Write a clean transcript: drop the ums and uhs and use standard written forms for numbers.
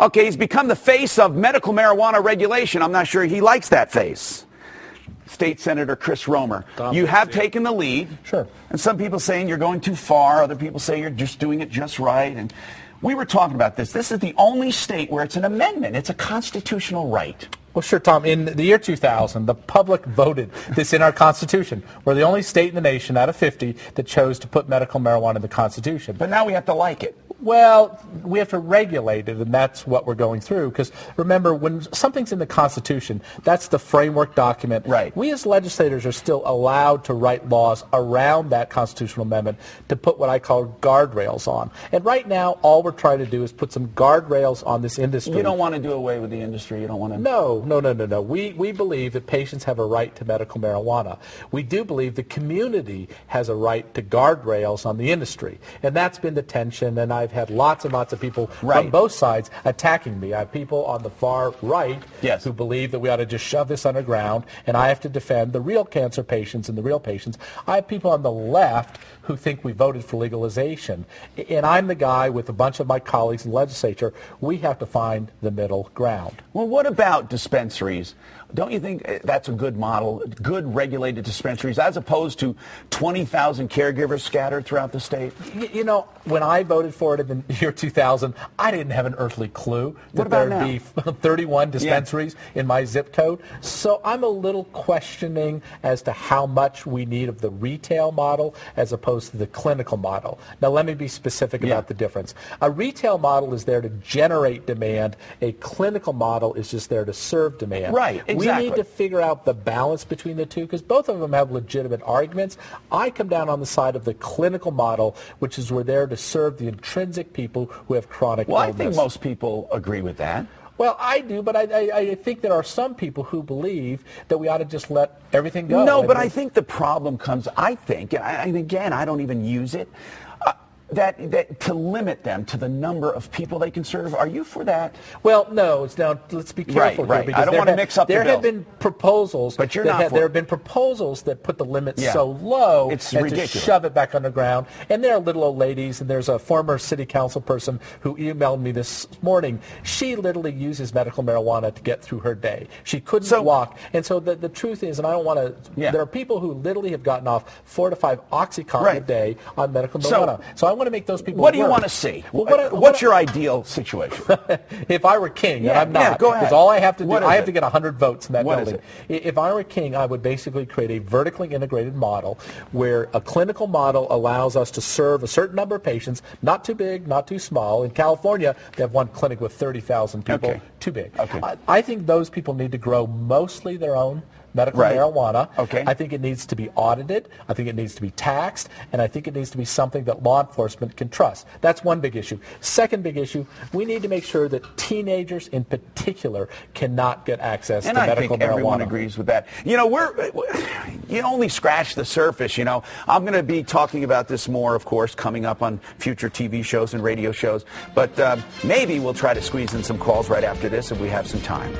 Okay, he's become the face of medical marijuana regulation. I'm not sure he likes that face. State Senator Chris Romer, you have taken the lead. Sure. And some people saying you're going too far. Other people say you're just doing it just right. And we were talking about this. This is the only state where it's an amendment. It's a constitutional right. Well, sure, Tom. In the year 2000, the public voted this in our Constitution. We're the only state in the nation out of 50 that chose to put medical marijuana in the Constitution. But now we have to like it. Well, we have to regulate it, and that's what we're going through. Because remember, when something's in the Constitution, that's the framework document. Right. We as legislators are still allowed to write laws around that constitutional amendment to put what I call guardrails on. And right now, all we're trying to do is put some guardrails on this industry. You don't want to do away with the industry. You don't want to... No. We believe that patients have a right to medical marijuana. We do believe the community has a right to guardrails on the industry. And that's been the tension, and I've had lots and lots of people from both sides attacking me. I have people on the far right who believe that we ought to just shove this underground, and I have to defend the real cancer patients and the real patients. I have people on the left who think we voted for legalization. And I'm the guy with a bunch of my colleagues in the legislature. We have to find the middle ground. Well, what about dispensaries? Don't you think that's a good model, good regulated dispensaries, as opposed to 20,000 caregivers scattered throughout the state? You know, when I voted for it in the year 2000, I didn't have an earthly clue that there would be 31 dispensaries in my zip code. So I'm a little questioning as to how much we need of the retail model as opposed to the clinical model. Now, let me be specific about the difference. A retail model is there to generate demand. A clinical model is just there to serve demand. Right, exactly. We need to figure out the balance between the two because both of them have legitimate arguments. I come down on the side of the clinical model, which is we're there to serve the intrinsic people who have chronic illness. Well, I think most people agree with that. Well, I do, but I think there are some people who believe that we ought to just let everything go. No, but I think the problem comes, and again, I don't even use it, that to limit them to the number of people they can serve. Are you for that? Well, no. Now, let's be careful here. Because I don't want to mix up the bills. There have been proposals. But you're not for it. There have been proposals that put the limits so low it's and ridiculous. to shove it back underground. And there are little old ladies, and there's a former city council person who emailed me this morning. She literally uses medical marijuana to get through her day. She couldn't walk. And so the truth is, and I don't want to, there are people who literally have gotten off 4 to 5 Oxycontin a day on medical marijuana. So I want to make those people What do you want to see? Well, what's your ideal situation? If I were king, and I'm not, go ahead. because all I have to do, I have to get 100 votes in that What building. If I were king, I would basically create a vertically integrated model where a clinical model allows us to serve a certain number of patients, not too big, not too small. In California, they have one clinic with 30,000 people, too big. I think those people need to grow mostly their own medical marijuana. I think it needs to be audited. I think it needs to be taxed. And I think it needs to be something that law enforcement can trust. That's one big issue. Second big issue, we need to make sure that teenagers in particular cannot get access to medical marijuana. And I think everyone agrees with that. You know, you only scratch the surface, you know. I'm going to be talking about this more, of course, coming up on future TV shows and radio shows. But maybe we'll try to squeeze in some calls right after this if we have some time.